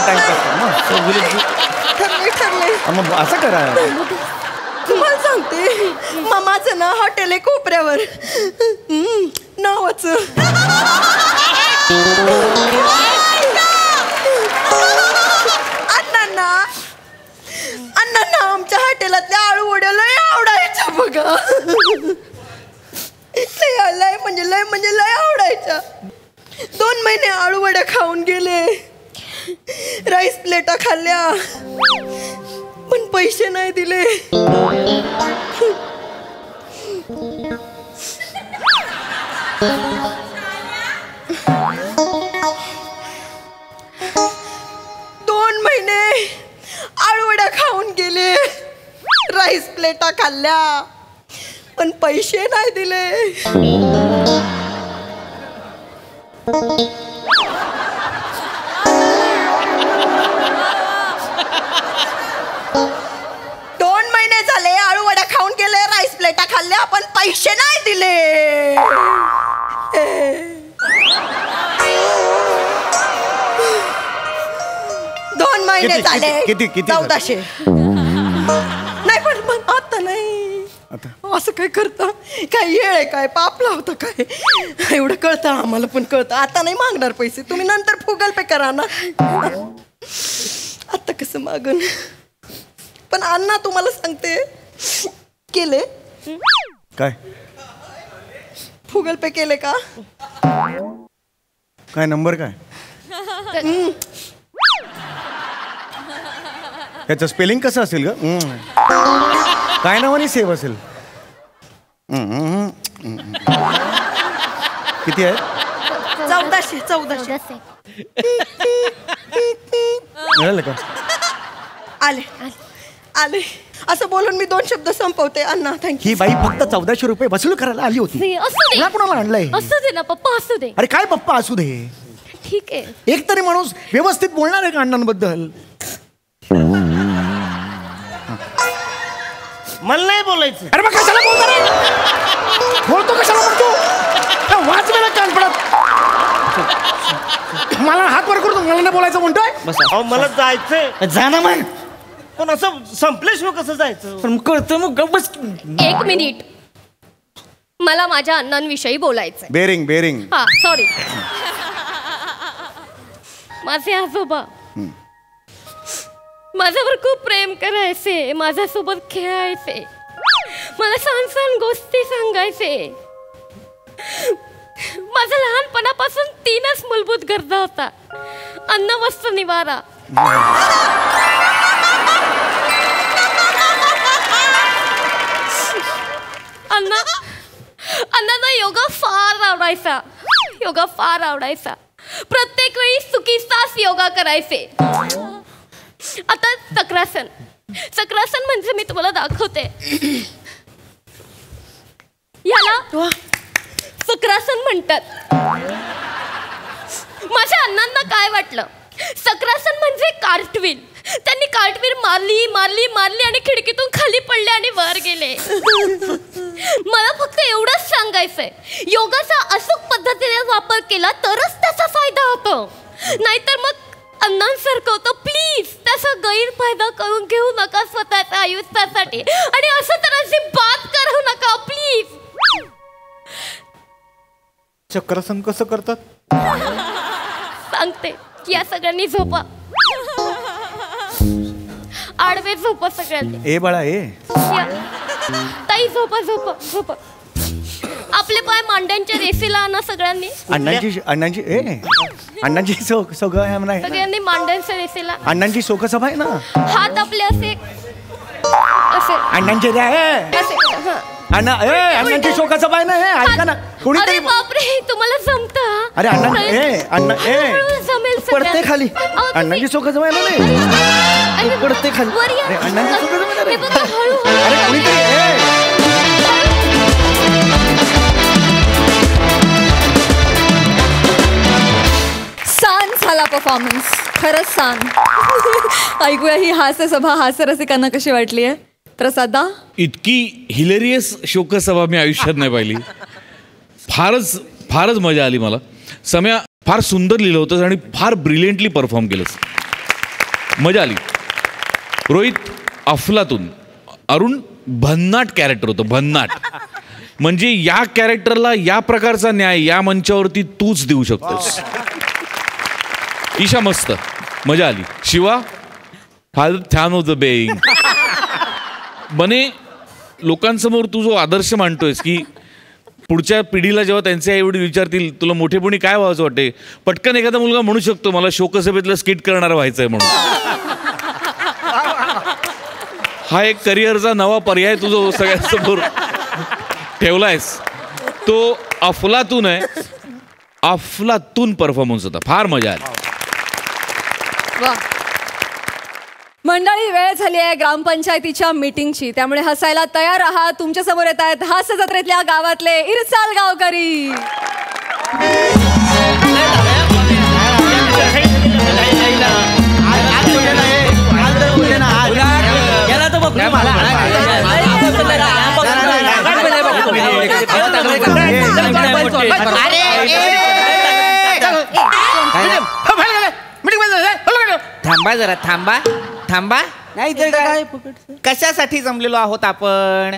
ठरले.
मग असं करा.
तुम्हाला सांगते मामाचं ना हॉटेल आहे कोपऱ्यावर नावाचं. अण्णांना आमच्या हॉटेलातल्या आळू वड्या लय आवडायच्या बघा. लय म्हणजे लय आवडायच्या. 2 महिने आळू वड्या खाऊन गेले. राईस प्लेटा खाल्ल्या पण पैसे नाही दिले. दोन महिने आळूवड्या खाऊन गेले. राईस प्लेटा खाल्ल्या पण पैसे नाही दिले. झाले आळूवड्या खाऊन गेले. राईस प्लेटा खाल्ल्या पण पैसे नाही दिले. 2 महिने झाले.
किती
1400. नाही पण आता नाही. असं काय करता? काय येळ आहे काय? पाप लावता काय? एवढं कळतं आम्हाला पण कळतं. आता नाही मागणार पैसे. तुम्ही नंतर गुगल पे करा ना. आता कसं मागून? पण अण्णा तुम्हाला सांगते केले
काय?
गुगल पे केले का?
काय नंबर काय? त्याचं स्पेलिंग कसं असेल ग? काय नावाने सेव्ह असेल? किती आहे?
1400.
मिळालं का?
आले असं बोलून मी 2 शब्द संपवते. अण्णा थँक्यू.
ही बाई फक्त 1400 रुपये वसूल करायला आली होती.
असू दे.
कोणाला आणलंय?
असू दे ना पप्पा, असू दे.
अरे काय पप्पा असू दे.
ठीक आहे.
एक तरी माणूस व्यवस्थित बोलणार आहे का अण्णांबद्दल?
मला नाही बोलायचं.
अरे मग कशाला बोलणार आहे? बोलतो कशाला म्हणतो? वाचलेला कान पडत. मला हात वर करतो. मला नाही बोलायचं म्हणतोय.
अहो मला जायचंय.
जा ना मग.
पण असं संपल्याशिवाय कसं जायचं?
पण कळतं मग बस.
1 मिनिट. मला माझ्या अण्णांविषयी बोलायचंय.
बेरिंग.
हा सॉरी. माझे आजोबा माझ्यावर खूप प्रेम करायचे. माझ्यासोबत खेळायचे. मला छान गोष्टी सांगायचे. माझ्या लहानपणापासून 3च मूलभूत गरजा होता. अन्न, वस्त्र, निवारा. अण्णांना योगा फार आवडायचा. प्रत्येक वेळी चुकीचाच योगा करायचे. आता चक्रासन म्हणजे मी तुम्हाला दाखवते. याला चक्रासन म्हणतात. माझ्या अण्णांना काय वाटलं? चक्रासन म्हणजे कार्टवील. त्यांनी कार्टवील मारली आणि खिडकीतून खाली पडले आणि वर गेले. मला फक्त एवढंच सांगायचंय, योगाचा अचूक पद्धतीने वापर केला तरच त्याचा फायदा होतो. नाहीतर मग अण्णांसारखं होतं. प्लीज त्याचा गैरफायदा करून घेऊ नका स्वतःच्या आयुष्यासाठी. आणि असं तर अजिबात करू नका प्लीज.
चक्रासन कसं करतात?
सांगते की या सगळ्यांनी झोपा. आडवे झोपा सगळ्यांनी.
ए बाळा ए.
ताई झोपा. आपले पाय मांड्यांच्या रेसीला आणा सगळ्यांनी.
अण्णांची
सगळ्यांनी मांड्यांच्या रेसीला.
अण्णांची शोकसभा आहे ना.
हात आपले असे
अण्णांचे अण्णांची शोकसभा आहे ना. हे ऐका ना कोणीतरी.
बापरे तुम्हाला जमतं.
अरे अण्णा
जमेल
पडते खाली. अण्णांची शोकसभा आहे ना. पडते खाली. अण्णांची शोकसभा. अरे कोणीतरी.
छान झाला परफॉर्मन्स. खरंच छान. ऐकूया ही हास्य सभा हास्य रसिकांना कशी वाटली आहे. प्रसादा
इतकी हिलेरियस शोकसभा मी आयुष्यात नाही पाहिली. फारच मजा आली मला. सम्या फार सुंदर लिहिलं होतंस आणि फार ब्रिलियंटली परफॉर्म केलंस. मजा आली. रोहित अफलातून. अरुण भन्नाट कॅरेक्टर होतं. भन्नाट म्हणजे या कॅरेक्टरला या प्रकारचा न्याय या मंचावरती तूच देऊ शकतोस. ईशा मस्त. मजा आली. शिवा फार छान होतं बेईंग. बने लोकांसमोर तू जो आदर्श मांडतोयस की पुढच्या पिढीला जेव्हा त्यांचे आई वडील विचारतील तुला मोठेपणी काय व्हायचं वाटते, पटकन एखादा मुलगा म्हणू शकतो मला शोकसभेतलं स्किट करणार व्हायचंय म्हणून. हा एक करिअरचा नवा पर्याय तुझं सगळ्यांसमोर ठेवलायस. तो अफलातून आहे. अफलातून परफॉर्मन्स होता. फार मजा आली.
वा. मंडळी वेळ झाली आहे ग्रामपंचायतीच्या मीटिंगची, त्यामुळे हसायला तयार आहात. तुमच्या समोर येत आहेत हास्य जत्रेतल्या गावातले इरसाल गावकरी.
थांबा जरा. थांबा नाही तर काय कशासाठी जमलेलो आहोत आपण?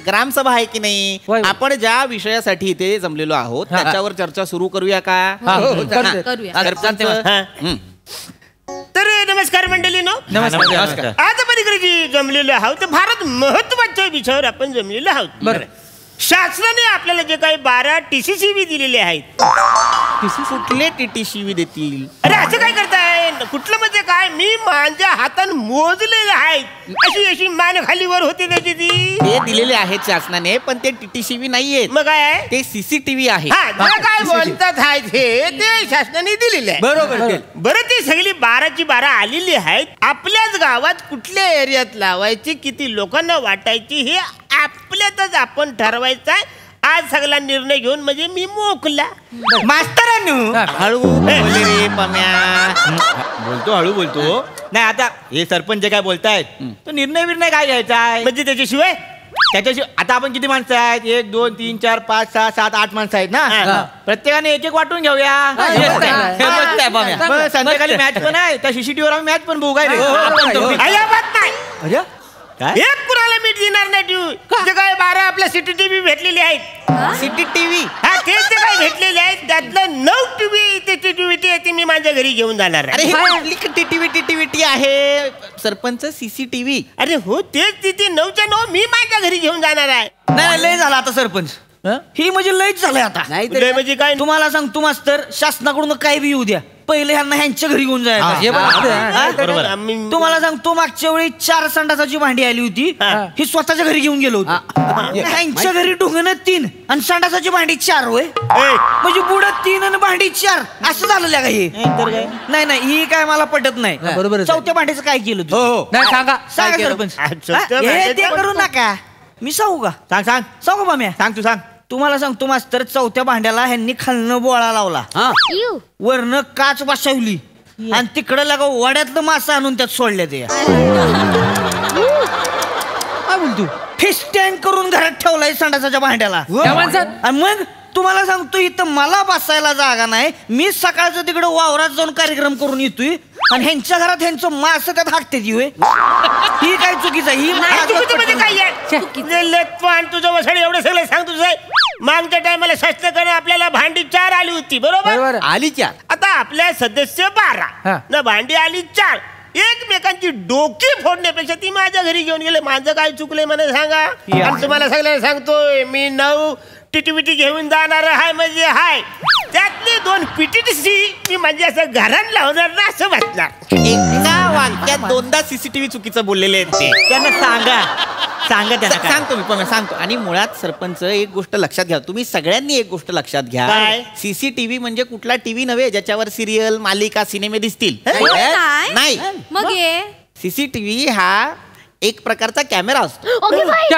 ग्रामसभा आहे की नाही? आपण ज्या विषयासाठी इथे जमलेलो आहोत त्याच्यावर चर्चा सुरू करूया का?
तर नमस्कार मंडळीनो.
नमस्कार.
आज आपण इकडे जमलेलो आहोत फारच महत्वाच्या विषयावर आपण जमलेलो आहोत. बरं. शासनाने आपल्याला जे काही 12 TCCV दिलेले आहेत.
कुठले TTCV देतील?
अरे असं काय करताय? कुठलं म्हणजे काय? मी माझ्या हातान मोजलेले आहेत. अशी मान खाली वर होते त्याची ती.
ते दिलेले आहेत शासनाने, पण ते TTCV नाहीयेत.
मग काय आहे?
ते CCTV आहे.
काय बोलतात आहेत हे ते शासनाने दिलेले आहे.
बरोबर.
बरं ती सगळी 12ची 12 आलेली आहेत. आपल्याच गावात कुठल्या एरियात लावायची, किती लोकांना वाटायची हे आपल्यातच आपण ठरवायचं आहे. आज सगळा निर्णय घेऊन म्हणजे मी मोकला.
मास्तरांनो
हळू बोल रे पम्या.
बोलतो हळू बोलतो. नाही आता हे सरपंच काय बोलतायत तो निर्णय काय घ्यायचा आहे
म्हणजे त्याच्याशिवाय
आता आपण किती माणसं आहेत? 1 2 3 4 5 6 7 8 माणसं आहेत ना. प्रत्येकाने एक वाटून घेऊया. संध्याकाळी मॅच पण आहे. त्या CCTVवर आम्ही मॅच पण बघू काय रे.
नाही एक कुणाला मीठ देणार नाही. जे काय 12 आपल्या CCTV भेटलेले आहेत.
CCTV
ते काय भेटलेले आहेत त्यातलं 9 TVT मी माझ्या घरी घेऊन जाणार.
अरे TTVT आहे सरपंच. CCTV
अरे हो तेच तिथे 9च्या 9 मी माझ्या घरी घेऊन जाणार आहे.
नाही लय झाला आता सरपंच. ही म्हणजे लयच झालंय आता.
नाही म्हणजे काय
तुम्हाला सांगतो मास्तर, शासनाकडून काय बी येऊ द्या, पहिले ह्यांना ह्यांच्या घरी घेऊन जायचं. तुम्हाला सांगतो मागच्या वेळी 4 संडासाची भांडी आली होती. ही स्वतःच्या घरी घेऊन गेलो होतो. ह्यांच्या घरी ढुंगण 3 आणि संडासाची भांडी 4 होय. म्हणजे बुडत 3 आणि भांडी 4 असं झालं का हे? नाही ही काय मला पटत नाही. बरोबर. चौथ्या भांडीचं काय केलं? सांगा सरपंच. हे ते करू नका. मी सांगू का? सांगू का म्या?
सांग तू सांग.
तुम्हाला सांगतो मास्तर, चौथ्या भांड्याला ह्यांनी खालनं बोळा लावला, वरनं काच बसवली आणि तिकडं लगा वड्यातलं मासा आणून त्यात सोडल्या. ते बोलतो फिश टँक करून घरात ठेवलाय संडासाच्या भांड्याला. आणि मग तुम्हाला सांगतो इथं मला बसायला जागा नाही. मी सकाळचं तिकडं वावरात जाऊन कार्यक्रम करून येतोय आणि ह्यांच्या घरात ह्यांचं मास त्यात हाकते. ही काय चुकीचं आहे?
तुझं वसाड एवढं सगळं सांग. तुझं मागच्या टायमाला शासनाकडे आपल्याला भांडी 4 आली होती. बरोबर.
आली 4.
आता आपल्या सदस्य 12 ना भांडी आली 4. एकमेकांची डोकी फोडण्यापेक्षा ती माझ्या घरी घेऊन गेले. माझं काय चुकलंय मला सांगा. आणि तुम्हाला सगळ्यांना सांगतोय मी 9 TTVT घेऊन जाणार आहे. म्हणजे हाय त्यातले 2 PTTC मी म्हणजे असं घरात लावणार ना असं वाटणार.
एका वाक्यात 2दा CCTV चुकीचं बोललेले आहेत ते.
त्यांना सांगा त्यांना.
सांगतो मी पण सांगतो. आणि मुळात सरपंच एक गोष्ट लक्षात घ्या. तुम्ही सगळ्यांनी एक गोष्ट लक्षात घ्या. CCTV म्हणजे कुठला TV नव्हे ज्याच्यावर सिरियल मालिका सिनेमे दिसतील. नाही
मग
CCTV हा
एक प्रकारचा कॅमेरा असतो.
Okay bye.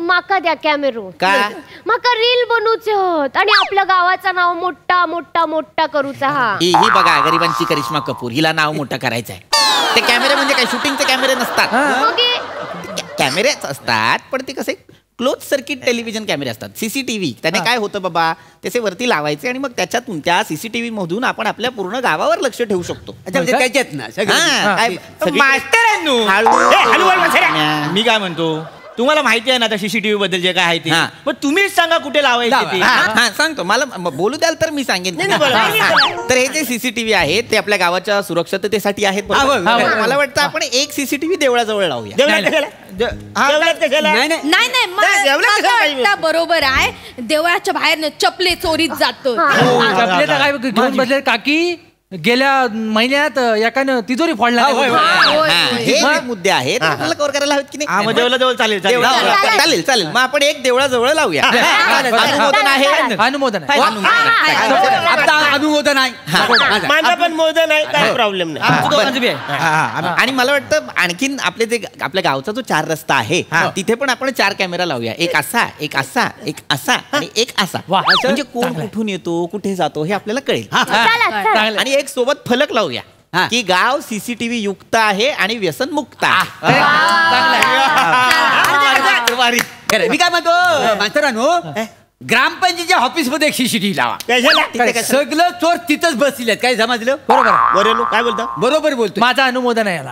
माका द्या कॅमेरो.
का?
माका रील बनवूचे होत आणि आपल्या गावाचं नाव मोठा मोठा मोठा करूचा. हा
ही बघा गरिबांची करिश्मा कपूर, हिला नाव मोठं करायचं आहे. ते कॅमेरे म्हणजे काय, शूटिंगचे कॅमेरे नसतात.
ओके
कॅमेरेच असतात, पण ते कसे क्लोज सर्किट टेलिव्हिजन कॅमेरे असतात. सीसीटीव्ही त्याने काय होतं बाबा, त्याचे वरती लावायचे आणि मग त्याच्यातून त्या सीसीटीव्ही मधून आपण आपल्या पूर्ण गावावर लक्ष ठेवू शकतो.
त्याच्यात ना
मी काय म्हणतो, तुम्हाला माहिती आहे ना आता सीसीटीव्ही बद्दल जे काय आहे ते, पण तुम्हीच सांगा कुठे लावायचे. सांगतो, मला बोलू द्याल तर मी सांगेन. तर हे जे सीसीटीव्ही आहेत ते आपल्या गावाच्या सुरक्षिततेसाठी आहेत. मला वाटतं आपण एक सीसीटीव्ही देवळाजवळ लावूया.
नाही बरोबर आहे. देवळाच्या बाहेर चपले चोरीत जातो.
चपले काय घेऊन बसले काकी, गेल्या महिन्यात एकानं तिजोरी फोडला.
हे मुद्दे आहेत, मला कव्हर करायला हवेत की नाही.
देवळाजवळ चालेल
चालेल चालेल. मग आपण एक देवळाजवळ लावूया. अनुमोदन आहे.
अनुमोदन
आता अनुमोदन आहे.
माझा पण मोदन आहे, काही प्रॉब्लेम नाही.
आणि मला वाटतं आणखीन आपले जे आपल्या गावचा जो 4 रस्ता आहे तिथे पण आपण 4 कॅमेरा लावूया. एक असा, एक असा, एक असा आणि एक असा. म्हणजे कोण कुठून येतो, कुठे जातो हे आपल्याला कळेल. आणि एक सोबत फलक लावूया की गाव सीसीटीव्ही युक्त आहे आणि व्यसन मुक्त आहे.
मी काय म्हणतो मास्तरांनो, ग्रामपंचायतीच्या ऑफिस मध्ये एक सीसीटीव्ही लावा. सगळं चोर तिथंच बसले. काय समजलं?
बरोबर.
काय बोलता?
बरोबर बोलतो.
माझं अनुमोदन आहे याला.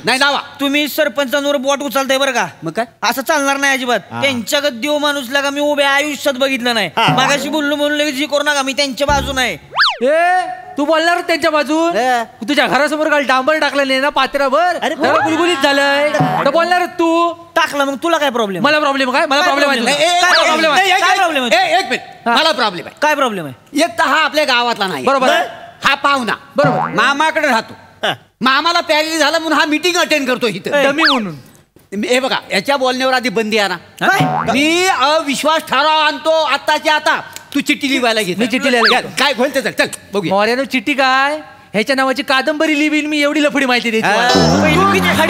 नाही लावा.
तुम्ही सरपंचांवर बोट उचलताय बरं का.
मग काय
असं चालणार नाही अजिबात. त्यांच्याकडे देव माणूस लागा मी उभ्या आयुष्यात बघितलं नाही. मागाशी बोललो म्हणून लगेच करू नका, मी त्यांच्या बाजून आहे. तू बोलणार त्यांच्या बाजून. तुझ्या घरासमोर काल डांबर टाकलं नाही ना पात्रावर, गुलगुलीत झालंय तर बोलणार तू. टाकला मग तुला काय प्रॉब्लेम? मला प्रॉब्लेम काय? मला प्रॉब्लेम आहे.
एक मिनिट, मला प्रॉब्लेम आहे.
काय प्रॉब्लेम आहे?
एक तर हा आपल्या गावातला नाही.
बरोबर.
हा पाहुणा
बरोबर
मामाकडे राहतो. मामाला पॅरली झाला म्हणून हा मीटिंग अटेंड करतो इथं
डमी म्हणून.
हे बघा, याच्या बोलण्यावर आधी बंदी आणा. मी अविश्वास ठराव आणतो आताच्या आता. तू चिठ्ठी लिहायला घे.
मी चिठ्ठी लिहायला
काय बोलते? चल चल बघूया.
मोर्यानो चिठ्ठी काय, ह्याच्या नावाची कादंबरी लिहिन मी. एवढी लफडी माहिती देते.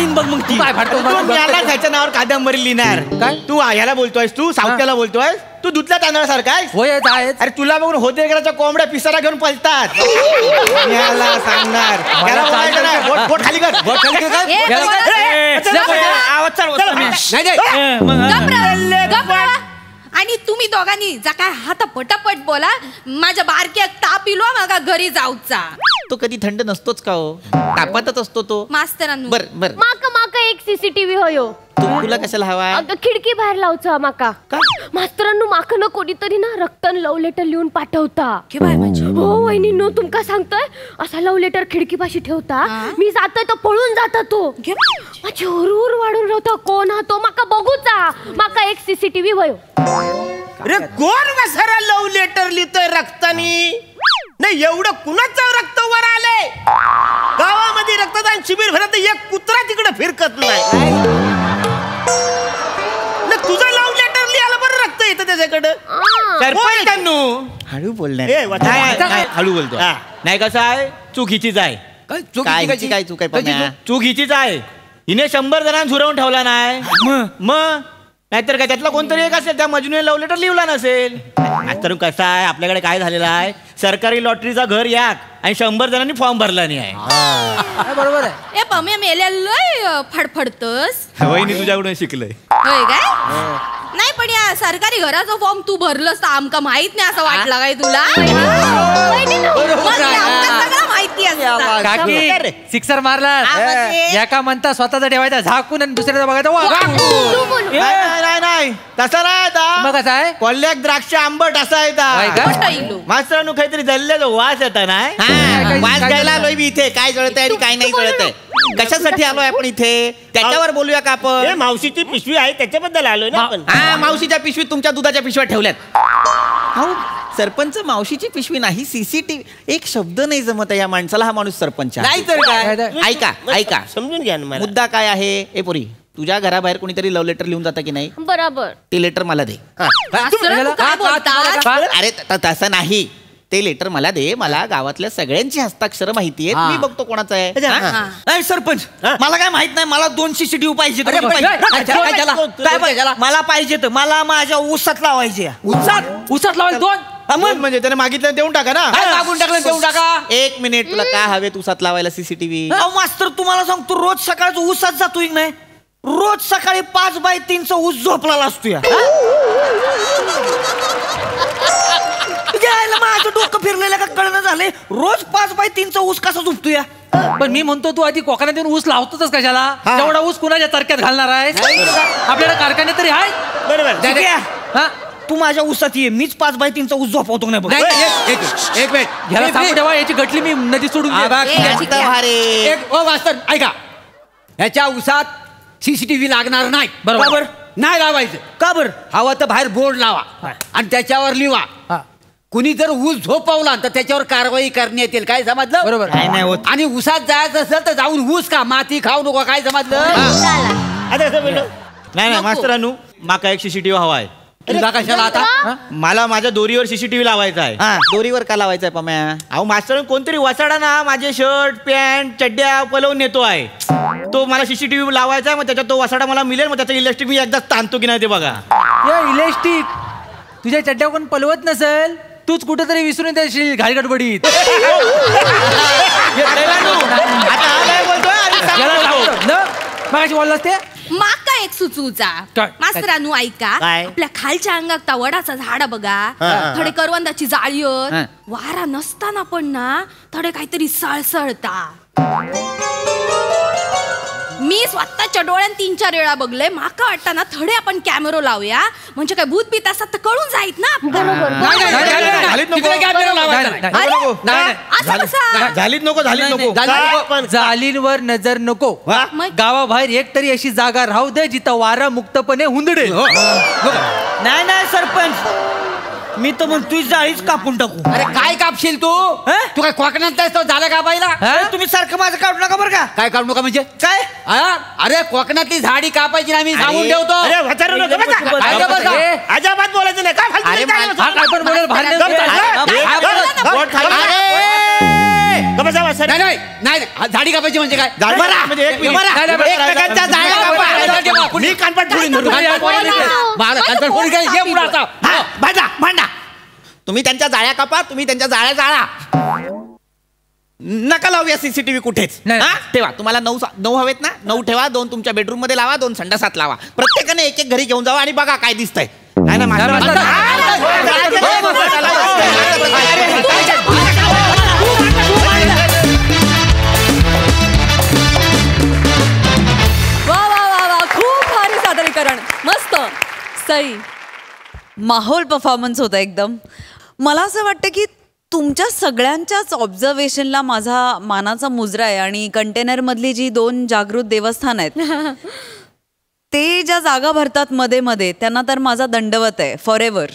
बघ मग ती काय फाडतो.
ह्याच्या नावावर कादंबरी लिहिणार काय? तू ह्याला बोलतोयस, तू सावत्याला बोलतोयस, तू दुधल्या तांदळासारखा आहेस.
होय आहे.
अरे तुला बघून होते घराच्या कोंबड्या पिसारा घेऊन पळतात. याला सांगणार बोट खाली कर. बोट खाली कर.
आणि तुम्ही दोघांनी जा काय हात पटापट बोला. माझ्या बारक्यात ताप इलो मागा घरी जाऊचा.
तो कधी थंड नसतोच का हो, तापातच असतो तो.
मास्तरांनो
बर बर.
माका एक सीसीटीव्ही होयो.
तुला कशाला हवा?
खिडकी बाहेर लावचा माका. मास्तरांनो माका न कोणीतरी ना रक्तन लव लेटर लिहून पाठवता. हो वहिनींनो, तुमका सांगतोय असा लव लेटर खिडकीपाशी ठेवता. मी जातोय तर पळून जाता तो. माझी हुरहुर वाढून राहतो. कोण हा तो माका बघूचा. माका एक सीसीटीव्ही होयो.
अरे कोण वसारा लव लेटर लिहितोय रक्तानी? नाही एवढं कुणाचं रक्त वर आलंय? गावामध्ये रक्तदान शिबिर भरत एक कुत्रा तिकडे फिरकत नाही. तुझं लव लेटर लिहायला बरं रक्त येतं त्याच्याकडे.
हळू बोलणार. हळू बोलतो. नाही कसं आहे, चूक हिचीच आहे. काय चूक आहे? चूक हिचीच आहे. हिने 100 जणांना झुरवून ठेवला नाही. मग नाहीतर काय त्यातला कोणतरी एक असेल, त्या मजनूने लव लेटर लिहिला नसेल. तर कसं आहे, आपल्याकडे काय झालेलं आहे, सरकारी लॉटरीचा घर याक आणि 100 जणांनी फॉर्म भरला नाही आहे.
बरोबर आहे.
ए पम्या मेल्या लय फडफडतस.
वहिनी तुझ्याकडून शिकलंय.
होय काय? नाही पण या सरकारी घराचा फॉर्म तू भरलंस तर आमका माहित नाही असं वाटलं काय तुला? सगळं माहिती असतं.
काकी सिक्सर मारला. या का म्हणता स्वतःचा ठेवायचा झाकून आणि दुसऱ्याचा बघायचा.
नाही तसा नाही.
मग कसं आहे,
कोल्ह्याक द्राक्ष आंबट असा येतात. मास्तरांनो काहीतरी जल्ल्याचा वास येता नाही. वास घ्यायला आलोय मी इथे. काय जळत आहे आणि काय नाही जळत आहे, कशासाठी आलोय आपण इथे, त्याच्यावर बोलूया का आपण?
मावशीची पिशवी आहे त्याच्याबद्दल आलोय ना आपण.
मावशीच्या पिशवीत तुमच्या दुधाच्या पिशव्या ठेवल्यात. अहो सरपंच मावशीची पिशवी नाही, सीसीटीव्ही. एक शब्द नाही जमत या माणसाला. हा माणूस सरपंच
नाही तर काय?
ऐका
समजून घ्या ना.
मुद्दा काय आहे. ए पोरी, तुझ्या घराबाहेर कोणीतरी लव लेटर लिहून जातं की नाही?
बरोबर.
ते लेटर मला दे.
काय बोलता?
अरे तसं नाही. ते लेटर मला दे. मला गावातल्या सगळ्यांची हस्ताक्षर माहिती आहेत. मी बघतो कोणाचं आहे.
नाही सरपंच मला काय माहित नाही. मला 2 CCTV पाहिजे. मला पाहिजे तर मला माझ्या ऊसात लावायचे.
ऊसात लावायला 2
म्हणजे त्याने मागितलं देऊन टाका ना.
मागून टाकलं देऊन टाका.
1 मिनिट तुला काय हवे ऊसात लावायला CCTV?
मास्तर तुम्हाला सांगतो रोज सकाळचं ऊसात जातोय नाही. रोज सकाळी 5x3 ऊस झोपला असतो. माझं डोकं फिरलेलं का कळणं झालंय. रोज 5x3 ऊस कसा झोपतो या.
पण मी म्हणतो तू आधी कोकणात येऊन ऊस लावतोच कशाला? तेवढा ऊस कुणाच्या तरक्यात घालणार आहे? आपल्याला कारखाने तरी आहे.
बरोबर. तू माझ्या ऊसात ये. मीच 5x3 ऊस झोपवतो नाही बघ.
एक मिनिट ह्याला सांगू ठेवा. याची गटली मी नदी सोडून
वास्तर ऐका. ह्याच्या ऊसात CCTV लागणार नाही.
बरोबर.
नाही लावायचं.
का बर?
हवा तर बाहेर बोर्ड लावा आणि त्याच्यावर लिहा कुणी जर ऊस झोपवला तर त्याच्यावर कारवाई करण्यात येईल. काय समजलं?
बरोबर.
आणि ऊसात जायचं असेल तर जाऊन ऊस का माती खाऊ नको. काय समजलं?
नाही मास्तरानू माका एक CCTV हवा आहे.
कशाला आता?
मला माझ्या दोरीवर CCTV लावायचा आहे. दोरीवर का लावायचा आहे पम्या? अहो मास्तर कोणतरी वसाडा ना माझे शर्ट पॅन्ट चड्ड्या पलवून नेतो आहे. तो मला CCTV लावायचा आहे. मग त्याच्यात तो वसाडा मला मिळेल. मग त्याचं इलेक्ट्रिक मी एकदा ताणतो की नाही ते बघा.
इलेक्ट्रिक तुझ्या चड्ड्या कोण पलवत नसेल. तूच कुठेतरी विसरून येशील घालगडबडीत. मगाशी बोललास ते
माका एक सुचूचा. मास्तरानू ऐका. आपल्या खालच्या अंगात वडाचा झाड बघा. थोडे करवंदाची जाळी वारा नसताना पण ना थोडे काहीतरी सळसळता. मी स्वतःच्या डोळ्यात 3-4 वेळा बघले. माका वाटताना थोडे आपण कॅमेरा लावूया. म्हणजे काय भूत बीत असतात तर कळून जाईत ना.
जालींवर नजर नको. गावाबाहेर एक तरी अशी जागा राहू दे जिथं वारा मुक्तपणे हुंदडे.
नाही सरपंच मी तर म्हणतोय जाळीच कापून टाकू.
अरे काय कापशील तू? तू काय कोकणात झालं कापायला?
तुम्ही सारखं माझं काढू नका बरं का.
काय काढू नका म्हणजे
काय?
अरे कोकणातली झाडी कापायची ना मी सांगून ठेवतो.
अजिबात बोलायचं नाही.
नाही झाडी कापायची म्हणजे काय?
भांडा तुम्ही त्यांच्या जाळ्या कापा. तुम्ही त्यांच्या जाळ्या जाळा. नका लावूया CCTV कुठेच. ठेवा. तुम्हाला 9 हवेत ना. 9 ठेवा. 2 तुमच्या बेडरूम मध्ये लावा. 2 संडासात लावा. प्रत्येकाने एक घरी घेऊन जावा आणि बघा काय दिसतंय. नाही ना
मस्त सई
माहोल परफॉर्मन्स होता एकदम. मला असं वाटतं की तुमच्या सगळ्यांच्याच ऑब्झर्वेशनला माझा मानाचा मुजरा आहे. आणि कंटेनरमधली जी 2 जागृत देवस्थान आहेत ते ज्या जागा भरतात मध्ये मध्ये त्यांना तर माझा दंडवत आहे फॉर एव्हर.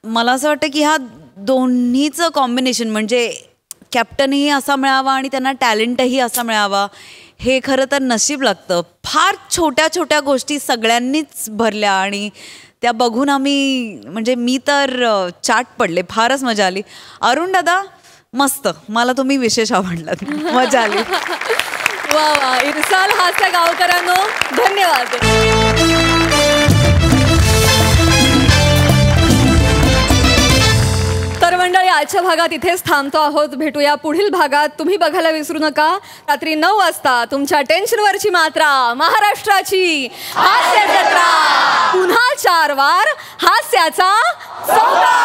मला असं वाटतं की ह्या दोन्हीचं कॉम्बिनेशन म्हणजे कॅप्टनही असा मिळावा आणि त्यांना टॅलेंटही असा मिळावा हे खरं तर नशीब लागतं. फार छोट्या छोट्या गोष्टी सगळ्यांनीच भरल्या आणि त्या बघून आम्ही म्हणजे मी तर चाट पडले. फारच मजा आली. अरुण दादा मस्त. मला तुम्ही विशेष आवडलात. मजा आली.
वा वा. इरसाल हास्य गावकरांनो धन्यवाद. तर मंडळी आजच्या भागात इथेच थांबतो आहोत. भेटूया पुढील भागात. तुम्ही बघायला विसरू नका रात्री 9 वाजता तुमच्या टेन्शनवरची मात्रा महाराष्ट्राची हास्य जत्रा. पुन्हा 4 वार हास्याचा सौदा.